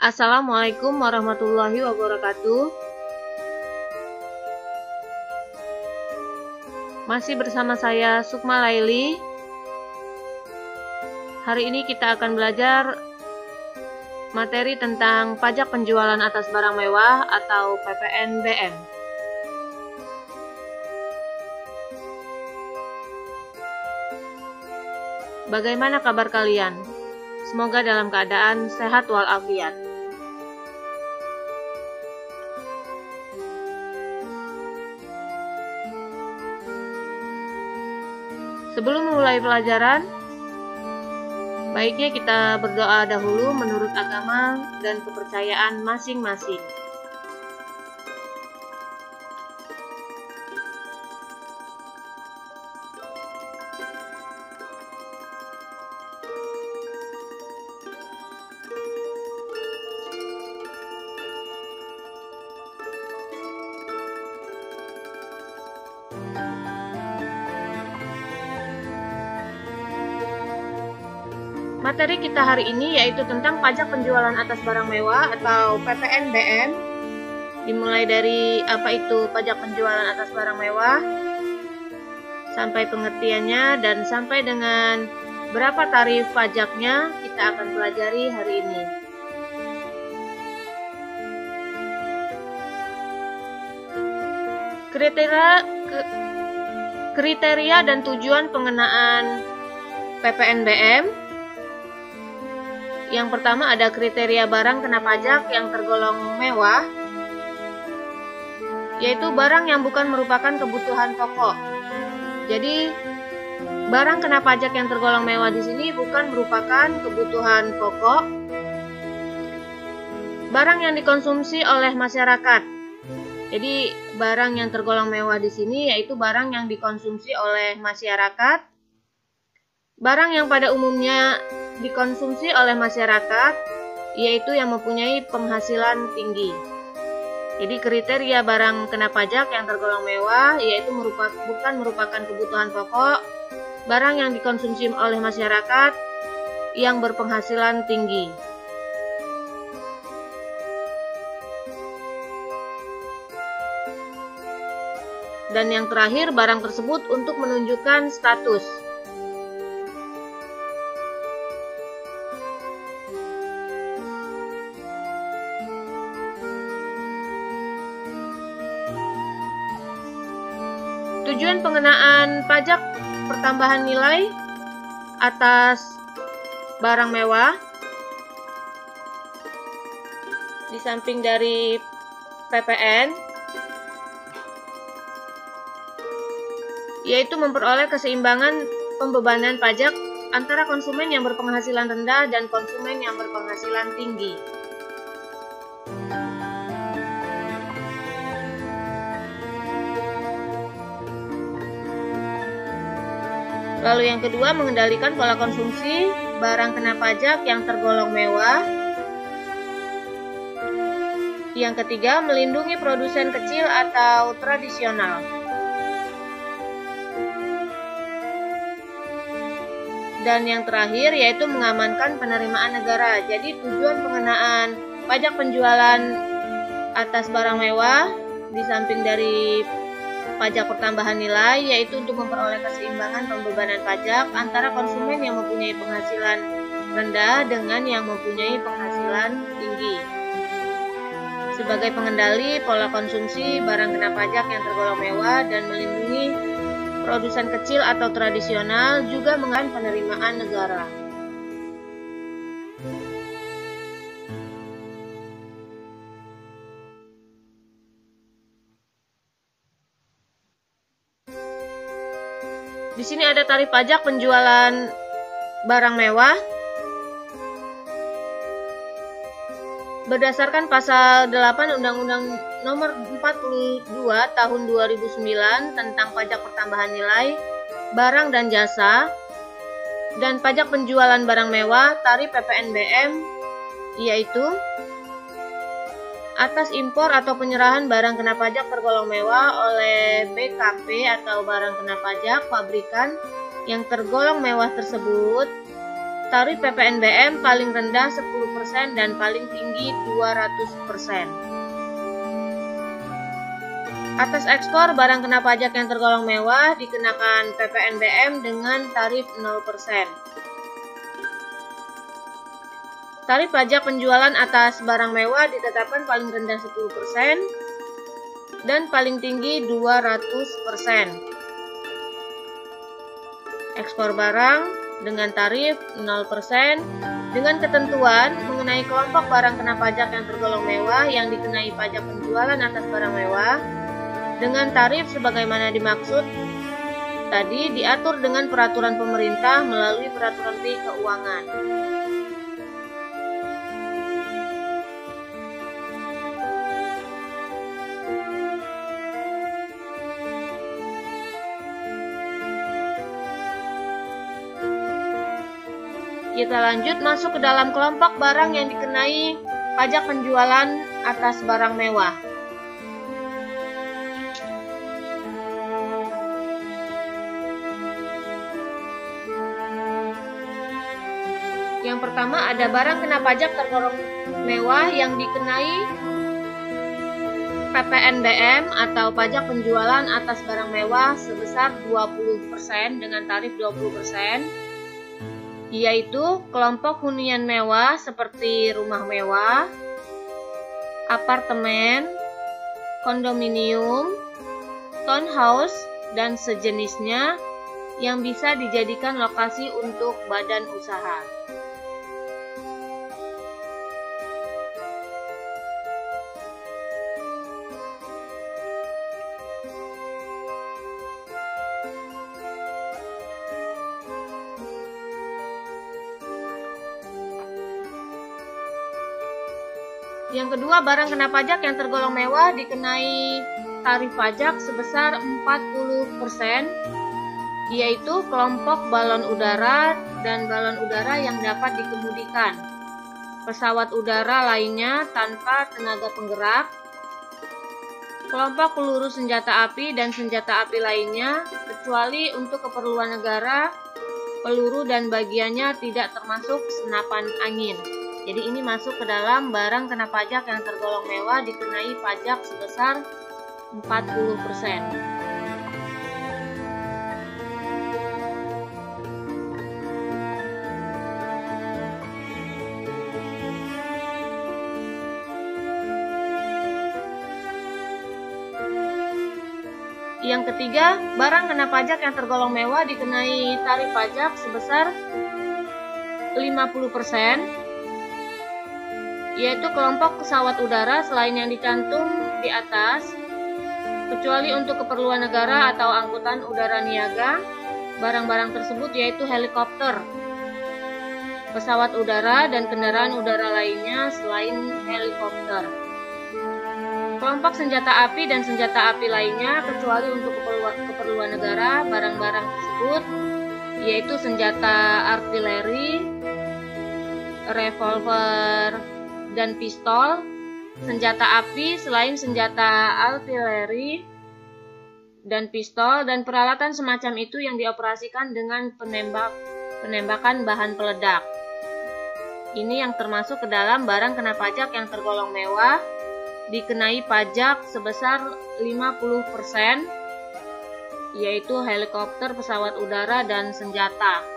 Assalamualaikum warahmatullahi wabarakatuh. Masih bersama saya Sukma Laili. Hari ini kita akan belajar materi tentang pajak penjualan atas barang mewah atau PPNBM. Bagaimana kabar kalian? Semoga dalam keadaan sehat walafiat. Sebelum memulai pelajaran, baiknya kita berdoa dahulu menurut agama dan kepercayaan masing-masing. Materi kita hari ini yaitu tentang pajak penjualan atas barang mewah atau PPNBM. Dimulai dari apa itu pajak penjualan atas barang mewah, sampai pengertiannya dan sampai dengan berapa tarif pajaknya kita akan pelajari hari ini. Kriteria dan tujuan pengenaan PPNBM. Yang pertama ada kriteria barang kena pajak yang tergolong mewah, yaitu barang yang bukan merupakan kebutuhan pokok. Jadi, barang kena pajak yang tergolong mewah di sini bukan merupakan kebutuhan pokok, barang yang dikonsumsi oleh masyarakat. Jadi, barang yang tergolong mewah di sini yaitu barang yang dikonsumsi oleh masyarakat. Barang yang pada umumnya dikonsumsi oleh masyarakat, yaitu yang mempunyai penghasilan tinggi. Jadi kriteria barang kena pajak yang tergolong mewah, yaitu bukan merupakan kebutuhan pokok, barang yang dikonsumsi oleh masyarakat yang berpenghasilan tinggi. Dan yang terakhir, barang tersebut untuk menunjukkan status. Tujuan pengenaan pajak pertambahan nilai atas barang mewah, di samping dari PPN, yaitu memperoleh keseimbangan pembebanan pajak antara konsumen yang berpenghasilan rendah dan konsumen yang berpenghasilan tinggi. Lalu yang kedua, mengendalikan pola konsumsi barang kena pajak yang tergolong mewah. Yang ketiga, melindungi produsen kecil atau tradisional. Dan yang terakhir yaitu mengamankan penerimaan negara. Jadi tujuan pengenaan pajak penjualan atas barang mewah di samping dari pajak pertambahan nilai yaitu untuk memperoleh keseimbangan pembebanan pajak antara konsumen yang mempunyai penghasilan rendah dengan yang mempunyai penghasilan tinggi. Sebagai pengendali pola konsumsi barang kena pajak yang tergolong mewah dan melindungi produsen kecil atau tradisional, juga mengenai penerimaan negara. Di sini ada tarif pajak penjualan barang mewah. Berdasarkan pasal 8 Undang-Undang Nomor 42 Tahun 2009 tentang pajak pertambahan nilai barang dan jasa dan pajak penjualan barang mewah, tarif PPNBM yaitu atas impor atau penyerahan barang kena pajak tergolong mewah oleh BKP atau barang kena pajak pabrikan yang tergolong mewah tersebut tarif PPNBM paling rendah 10% dan paling tinggi 200%. Atas ekspor barang kena pajak yang tergolong mewah dikenakan PPNBM dengan tarif 0%. Tarif pajak penjualan atas barang mewah ditetapkan paling rendah 10% dan paling tinggi 200%. Ekspor barang dengan tarif 0% dengan ketentuan mengenai kelompok barang kena pajak yang tergolong mewah yang dikenai pajak penjualan atas barang mewah dengan tarif sebagaimana dimaksud tadi diatur dengan peraturan pemerintah melalui peraturan Menteri Keuangan. Kita lanjut masuk ke dalam kelompok barang yang dikenai pajak penjualan atas barang mewah. Yang pertama ada barang kena pajak tergolong mewah yang dikenai PPNBM atau pajak penjualan atas barang mewah sebesar 20% dengan tarif 20%, yaitu kelompok hunian mewah seperti rumah mewah, apartemen, kondominium, townhouse, dan sejenisnya yang bisa dijadikan lokasi untuk badan usaha. Yang kedua, barang kena pajak yang tergolong mewah dikenai tarif pajak sebesar 40%, yaitu kelompok balon udara dan balon udara yang dapat dikemudikan, pesawat udara lainnya tanpa tenaga penggerak, kelompok peluru senjata api dan senjata api lainnya, kecuali untuk keperluan negara, peluru dan bagiannya tidak termasuk senapan angin. Jadi ini masuk ke dalam barang kena pajak yang tergolong mewah dikenai pajak sebesar 40%. Yang ketiga, barang kena pajak yang tergolong mewah dikenai tarif pajak sebesar 50%, yaitu kelompok pesawat udara selain yang dicantum di atas, kecuali untuk keperluan negara atau angkutan udara niaga. Barang-barang tersebut yaitu helikopter, pesawat udara, dan kendaraan udara lainnya selain helikopter. Kelompok senjata api dan senjata api lainnya, kecuali untuk keperluan negara. Barang-barang tersebut yaitu senjata artileri, revolver, dan pistol, senjata api selain senjata artileri dan pistol, dan peralatan semacam itu yang dioperasikan dengan penembakan bahan peledak. Ini yang termasuk ke dalam barang kena pajak yang tergolong mewah dikenai pajak sebesar 50%, yaitu helikopter, pesawat udara, dan senjata.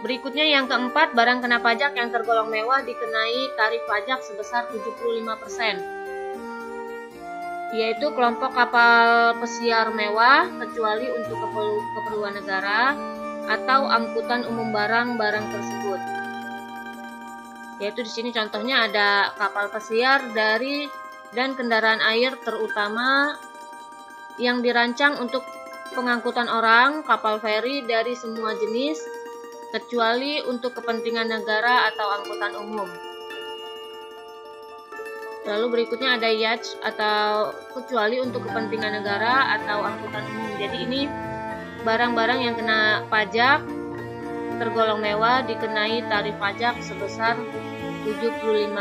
Berikutnya yang keempat, barang kena pajak yang tergolong mewah dikenai tarif pajak sebesar 75%, yaitu kelompok kapal pesiar mewah, kecuali untuk keperluan negara atau angkutan umum barang-barang tersebut. Yaitu di sini contohnya ada kapal pesiar dan kendaraan air terutama yang dirancang untuk pengangkutan orang, kapal feri dari semua jenis, kecuali untuk kepentingan negara atau angkutan umum. Lalu berikutnya ada yacht atau kecuali untuk kepentingan negara atau angkutan umum. Jadi ini barang-barang yang kena pajak tergolong mewah dikenai tarif pajak sebesar 75%,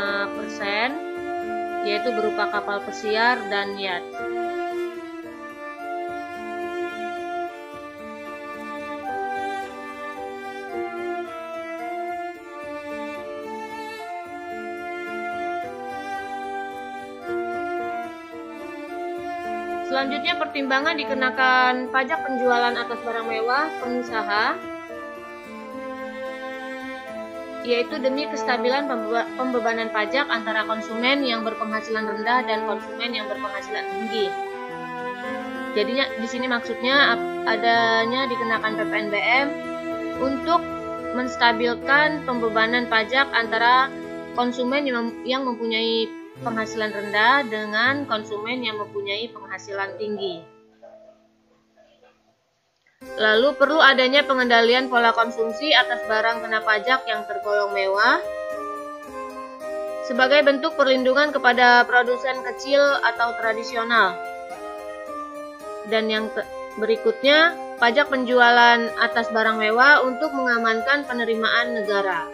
yaitu berupa kapal pesiar dan yacht. Selanjutnya, pertimbangan dikenakan pajak penjualan atas barang mewah pengusaha, yaitu demi kestabilan pembebanan pajak antara konsumen yang berpenghasilan rendah dan konsumen yang berpenghasilan tinggi. Jadinya di sini maksudnya adanya dikenakan PPNBM untuk menstabilkan pembebanan pajak antara konsumen yang mempunyai penghasilan rendah dengan konsumen yang mempunyai penghasilan tinggi. Lalu perlu adanya pengendalian pola konsumsi atas barang kena pajak yang tergolong mewah sebagai bentuk perlindungan kepada produsen kecil atau tradisional. Dan yang berikutnya, pajak penjualan atas barang mewah untuk mengamankan penerimaan negara.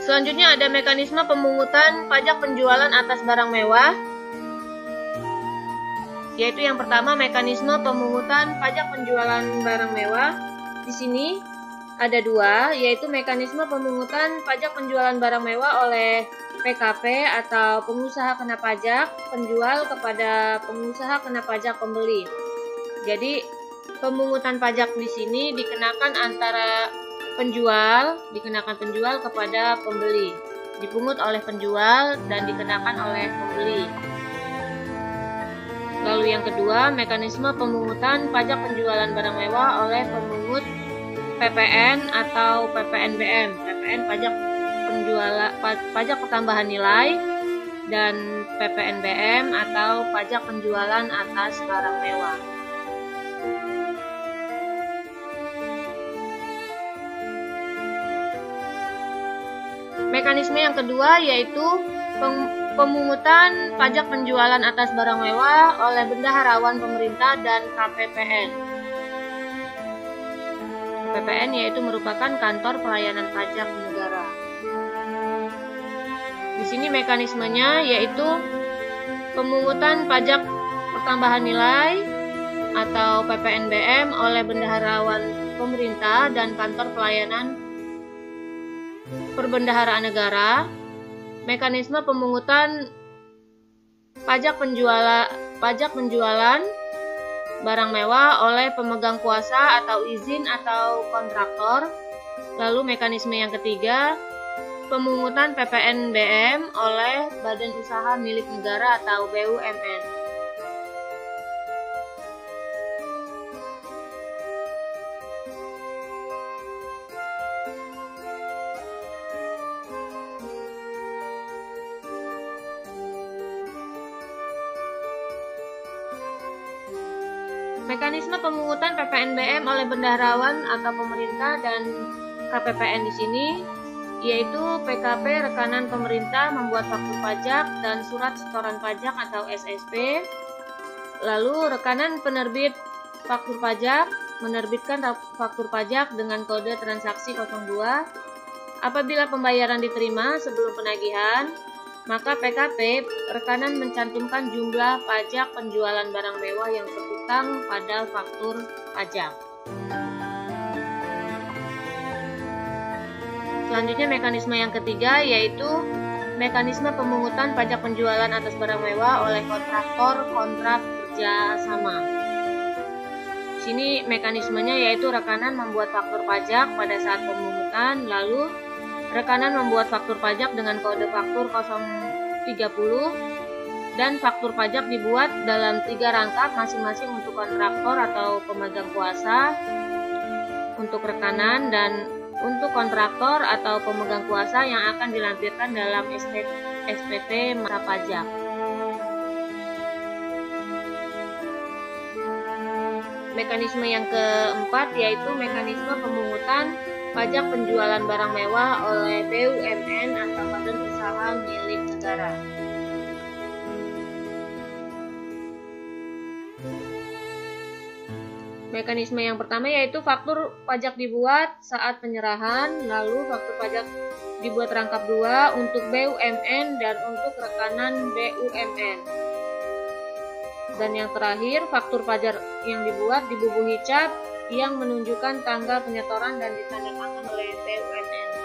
Selanjutnya ada mekanisme pemungutan pajak penjualan atas barang mewah, yaitu yang pertama mekanisme pemungutan pajak penjualan barang mewah. Di sini ada dua, yaitu mekanisme pemungutan pajak penjualan barang mewah oleh PKP atau pengusaha kena pajak penjual kepada pengusaha kena pajak pembeli. Jadi pemungutan pajak di sini dikenakan antara penjual kepada pembeli, dipungut oleh penjual dan dikenakan oleh pembeli. Lalu yang kedua, mekanisme pemungutan pajak penjualan barang mewah oleh pemungut PPN atau PPNBM. PPN pajak pertambahan nilai dan PPNBM atau pajak penjualan atas barang mewah. Mekanisme yang kedua yaitu pemungutan pajak penjualan atas barang mewah oleh bendaharawan pemerintah dan KPPN. KPPN yaitu merupakan kantor pelayanan pajak negara. Di sini mekanismenya yaitu pemungutan pajak pertambahan nilai atau PPNBM oleh bendaharawan pemerintah dan kantor pelayanan perbendaharaan negara. Mekanisme pemungutan pajak penjualan barang mewah oleh pemegang kuasa atau izin atau kontraktor. Lalu mekanisme yang ketiga, pemungutan PPNBM oleh badan usaha milik negara atau BUMN. Mekanisme pemungutan PPNBM oleh bendaharawan atau pemerintah dan KPPN di sini yaitu PKP rekanan pemerintah membuat faktur pajak dan surat setoran pajak atau SSP. Lalu rekanan penerbit faktur pajak menerbitkan faktur pajak dengan kode transaksi 02. Apabila pembayaran diterima sebelum penagihan, maka PKP rekanan mencantumkan jumlah pajak penjualan barang mewah yang terutang pada faktur pajak. Selanjutnya mekanisme yang ketiga yaitu mekanisme pemungutan pajak penjualan atas barang mewah oleh kontraktor kontrak kerja sama. Di sini mekanismenya yaitu rekanan membuat faktur pajak pada saat pemungutan, lalu rekanan membuat faktur pajak dengan kode faktur 030 dan faktur pajak dibuat dalam 3 rangkap masing-masing untuk kontraktor atau pemegang kuasa untuk rekanan dan untuk kontraktor atau pemegang kuasa yang akan dilampirkan dalam SPT masa pajak. Mekanisme yang keempat yaitu mekanisme pemungutan pajak penjualan barang mewah oleh BUMN atau badan usaha milik negara. Mekanisme yang pertama yaitu faktur pajak dibuat saat penyerahan, lalu faktur pajak dibuat rangkap 2 untuk BUMN dan untuk rekanan BUMN. Dan yang terakhir, faktur pajak yang dibuat dibubuhi cap yang menunjukkan tanggal penyetoran dan ditandatangani oleh BUMN.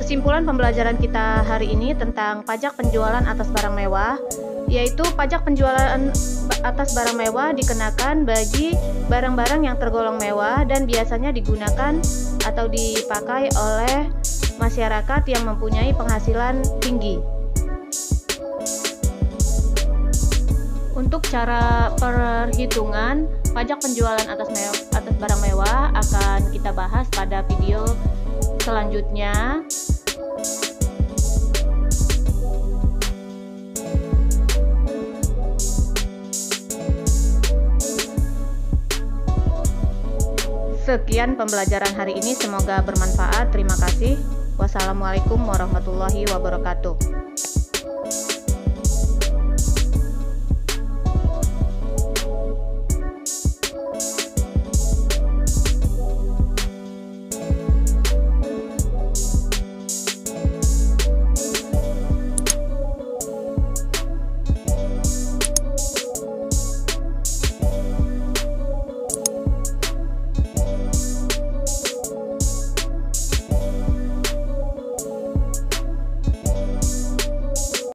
Kesimpulan pembelajaran kita hari ini tentang pajak penjualan atas barang mewah, yaitu pajak penjualan atas barang mewah dikenakan bagi barang-barang yang tergolong mewah dan biasanya digunakan atau dipakai oleh masyarakat yang mempunyai penghasilan tinggi. Untuk cara perhitungan pajak penjualan atas barang mewah akan kita bahas pada video selanjutnya. Sekian pembelajaran hari ini, semoga bermanfaat. Terima kasih. Wassalamualaikum warahmatullahi wabarakatuh.